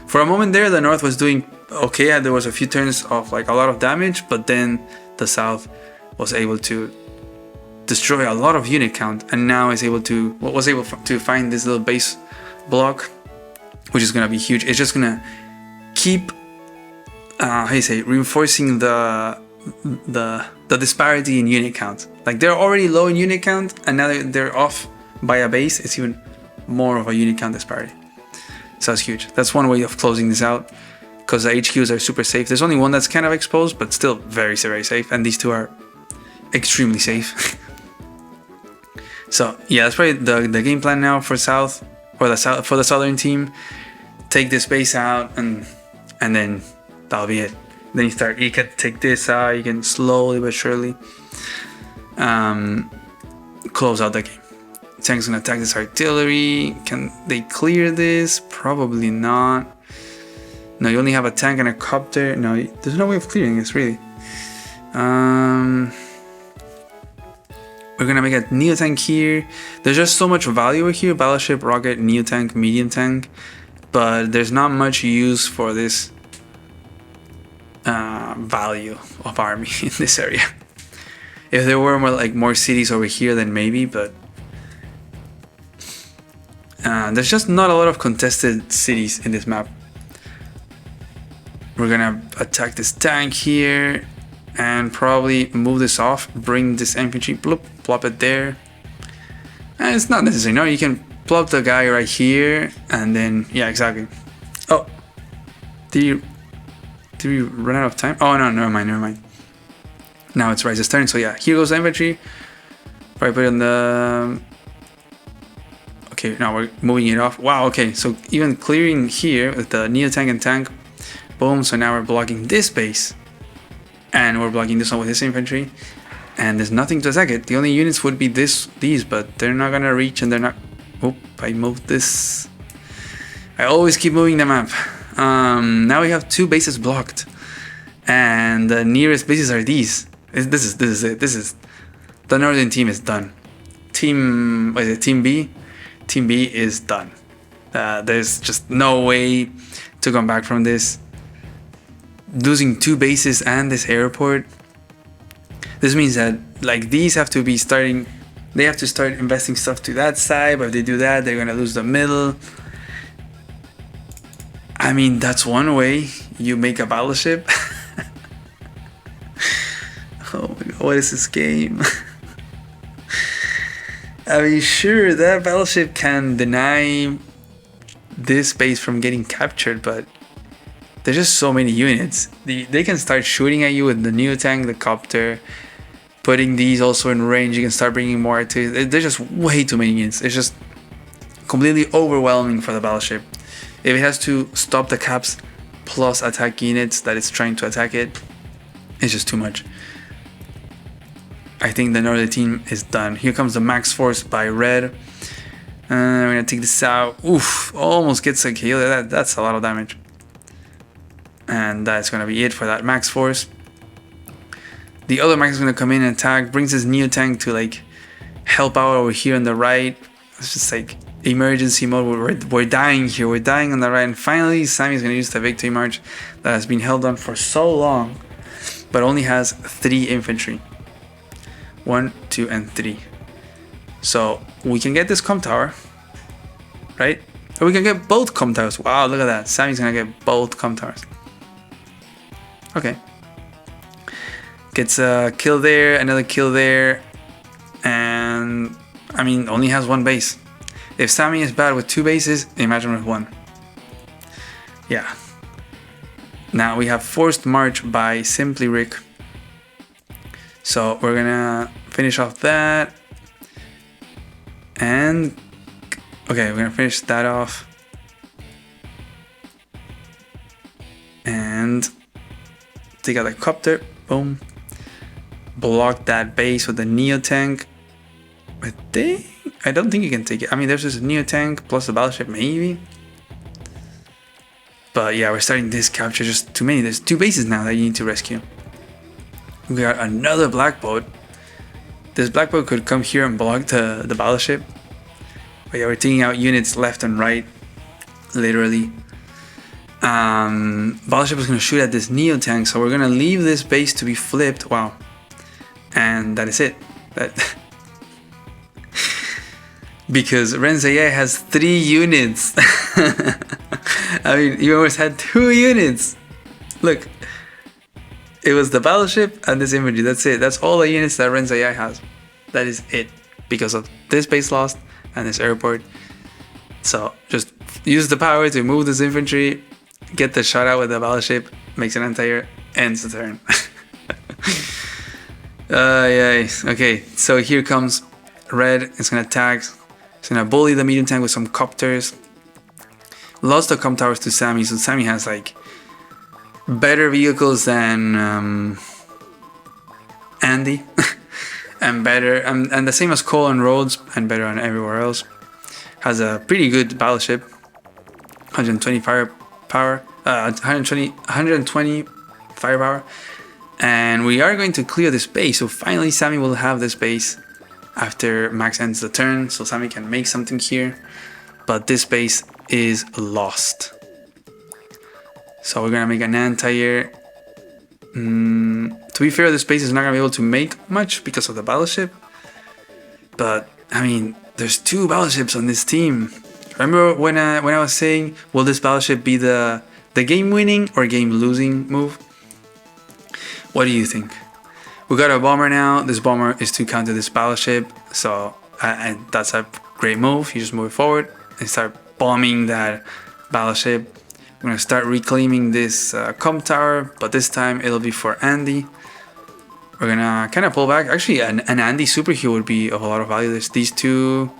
For a moment there, the north was doing okay. There was a few turns of like a lot of damage, but then the south was able to destroy a lot of unit count, and now was able to find this little base block, which is gonna be huge. It's just gonna keep reinforcing the disparity in unit count. Like, they're already low in unit count, and now they're off by a base. It's even more of a unit count disparity. So that's huge. That's one way of closing this out, because the HQs are super safe. There's only one that's kind of exposed, but still very, very safe, and these two are extremely safe. So yeah, that's probably the game plan now for South, or for the southern team. Take this base out, and then that'll be it. Then you can take this out. You can slowly but surely close out the game. Tank's gonna attack this artillery. Can they clear this? Probably not. No, you only have a tank and a copter. No, there's no way of clearing this, really. We're gonna make a neo tank here. There's just so much value here: battleship, rocket, neo tank, medium tank. But there's not much use for this value of army in this area. If there were more cities over here, then maybe, but there's just not a lot of contested cities in this map. We're gonna attack this tank here. and probably move this off, bring this infantry, bloop, plop it there. And it's not necessary. No, you can plop the guy right here, and then, yeah, exactly. Oh, did we run out of time? Oh, no, never mind. Now it's Ryze's turn, so yeah, here goes the infantry. Probably put it in the... Okay, now we're moving it off. Wow, okay, so even clearing here with the Neo Tank and tank, boom, so now we're blocking this base. And we're blocking this one with this infantry. And there's nothing to attack it. The only units would be these, but they're not gonna reach, and they're not... Oh, I moved this. I always keep moving the map. Now we have 2 bases blocked. And the nearest bases are these. This is it. This is... The northern team is done. Team B? Team B is done. There's just no way to come back from this. Losing 2 bases and this airport. This means that like these have to be starting. They have to start investing stuff to that side. But if they do that, they're gonna lose the middle. I mean, that's one way you make a battleship. Oh my god, what is this game? I mean, sure, that battleship can deny this base from getting captured, but there's just so many units. They can start shooting at you with the Neo Tank, the copter, putting these also in range. You can start bringing more to. There's just way too many units. It's just completely overwhelming for the battleship. If it has to stop the caps plus attack units that it's trying to attack it, it's just too much. I think the northern team is done. Here comes the max force by red. We're gonna take this out. Oof, almost gets a kill. That's a lot of damage. And that's gonna be it for that max force. The other max is gonna come in and attack. Brings his Neo Tank to like help out over here on the right. It's just like emergency mode. We're dying here. We're dying on the right. And finally, Sammy's gonna use the victory march that has been held on for so long, but only has 3 infantry. 1, 2, and 3. So we can get this com tower, right? Or we can get both com towers. Wow, look at that. Sammy's gonna get both com towers. Okay. Gets a kill there, another kill there, and I mean, only has 1 base. If Sammy is bad with 2 bases, imagine with 1. Yeah. Now we have forced march by Simply Rick. So we're gonna finish off that. And okay, we're gonna finish that off. And take out the copter. Boom. Block that base with the Neo Tank. I don't think you can take it. I mean, there's just a Neo Tank plus the battleship, maybe. But yeah, we're starting this capture. Just too many. There's 2 bases now that you need to rescue. We got another black boat. This black boat could come here and block the battleship. But yeah, we're taking out units left and right, literally. Battleship is going to shoot at this Neo Tank, so we're going to leave this base to be flipped. Wow. And that is it. Because Renzei has 3 units. I mean, you almost had 2 units. Look. It was the battleship and this infantry. That's it. That's all the units that Renzei has. That is it. Because of this base lost and this airport. So just use the power to move this infantry, get the shot out with the battleship, makes an anti-air, ends the turn. Okay, so here comes red. It's gonna attack. It's gonna bully the medium tank with some copters. Lost the com towers to Sammy, so Sammy has like better vehicles than Andy, and better, and the same as Cole and Rhodes, and better on everywhere else. Has a pretty good battleship, 120 firepower, 120 firepower, and we are going to clear this base. So finally, Sammy will have this base after Max ends the turn, so Sammy can make something here. But this base is lost. So we're gonna make an anti-air. To be fair, this base is not gonna be able to make much because of the battleship. But I mean, there's 2 battleships on this team. Remember when I was saying, will this battleship be the game-winning or game-losing move? What do you think? We got a bomber now. This bomber is to counter this battleship, so and that's a great move. You just move it forward and start bombing that battleship. We're gonna start reclaiming this comm tower, but this time it'll be for Andy. We're gonna kind of pull back. Actually, an Andy super heal would be of a lot of value. There's these two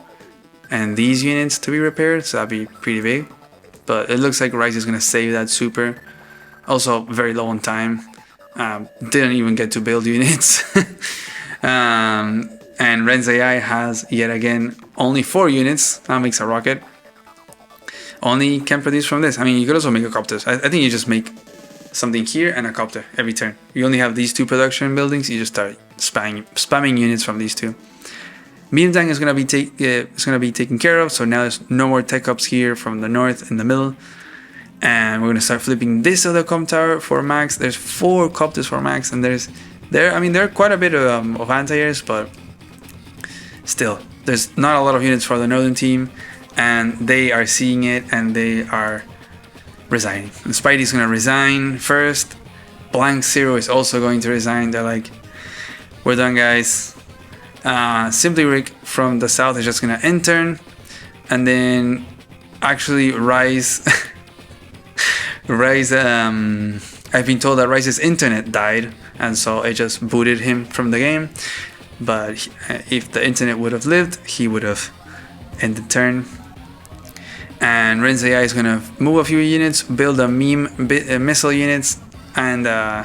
and these units to be repaired, so that'd be pretty big. But it looks like Rise is gonna save that super. Also, very low on time. Didn't even get to build units. And Ren's AI has yet again only 4 units. That makes a rocket. Only can produce from this. I mean, you could also make a copter. I think you just make something here and a copter every turn. You only have these 2 production buildings. You just start spamming units from these 2. Medium tank is gonna be taken care of. So now there's no more tech ups here from the north in the middle. And we're gonna start flipping this other comm tower for max. There's 4 copters for max, and there are quite a bit of anti-airs, but still, there's not a lot of units for the northern team, and they are seeing it and they are resigning. And Spidey's gonna resign first. Blank Zero is also going to resign. They're like, we're done, guys. Simply Rick from the south is just gonna intern, and then actually Rise. Rise, I've been told that Rise's internet died, and so it just booted him from the game. But if the internet would have lived, he would have ended turn. And Ren's AI is gonna move a few units, build a missile units, and a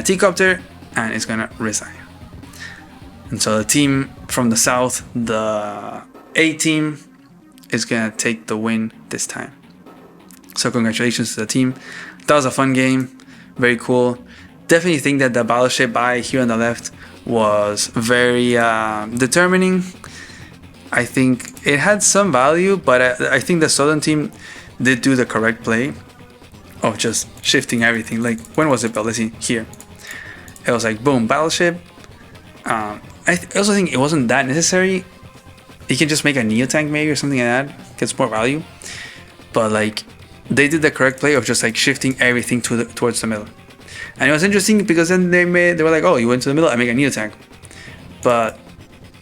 T-copter, and it's gonna resign. And so the team from the south, the A team, is gonna take the win this time. So congratulations to the team. That was a fun game, very cool. Definitely think that the battleship buy here on the left was very determining. I think it had some value, but I think the southern team did do the correct play of just shifting everything. Like, when was it built? Let's see, here. It was like, boom, battleship. I also think it wasn't that necessary. You can just make a Neo tank maybe or something like that. Gets more value. But like, they did the correct play of just like shifting everything towards the middle. And it was interesting because then they were like, oh, you went to the middle, I make a Neo tank. But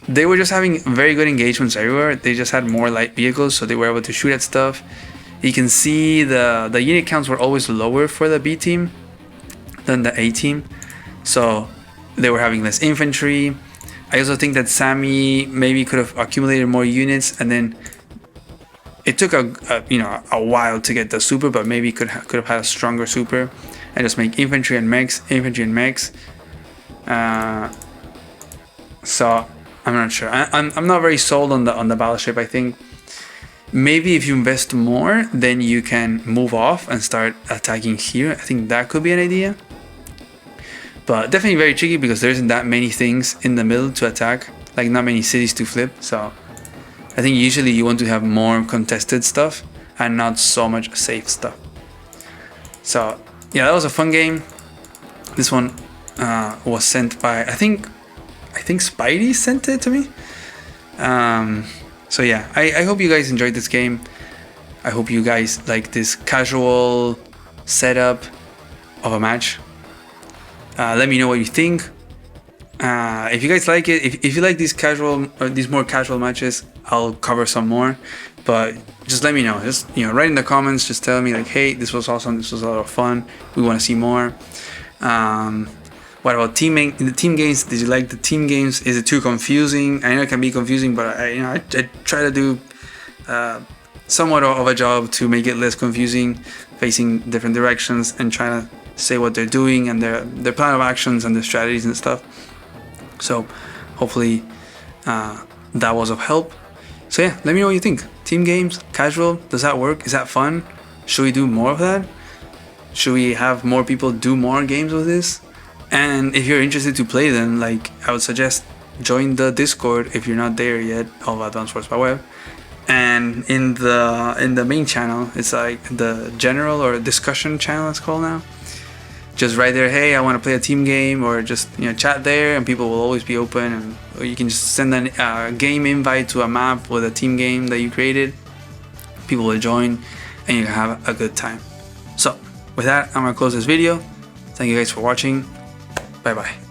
they were just having very good engagements everywhere. They just had more light vehicles, so they were able to shoot at stuff. You can see the unit counts were always lower for the B team than the A team. So they were having less infantry. I also think that Sammy maybe could have accumulated more units, and then it took a while to get the super, but maybe could have had a stronger super and just make infantry and mechs. So I'm not sure. I'm not very sold on the battleship. I think maybe if you invest more, then you can move off and start attacking here. I think that could be an idea. But definitely very tricky because there isn't that many things in the middle to attack, like not many cities to flip. So I think usually you want to have more contested stuff and not so much safe stuff. So yeah, that was a fun game. This one was sent by, I think Spidey sent it to me. So yeah, I hope you guys enjoyed this game. I hope you guys like this casual setup of a match. Let me know what you think. If you guys like it, if you like these more casual matches, I'll cover some more. But just let me know. Just write in the comments. Just tell me like, hey, this was awesome. This was a lot of fun. We want to see more. What about the team games? Did you like the team games? Is it too confusing? I know it can be confusing, but I try to do somewhat of a job to make it less confusing, facing different directions and trying to say what they're doing and their plan of actions and their strategies and stuff. So hopefully that was of help. So yeah, let me know what you think. Team games, casual, does that work? Is that fun? Should we do more of that? Should we have more people do more games with this? And if you're interested to play them, like, I would suggest join the Discord if you're not there yet of Advanced Wars by Web. And in the main channel, it's like the general or discussion channel it's called now. Just write there, hey, I want to play a team game, or just chat there, and people will always be open. And or you can just send a game invite to a map with a team game that you created. People will join, and you can have a good time. So with that, I'm gonna close this video. Thank you guys for watching. Bye bye.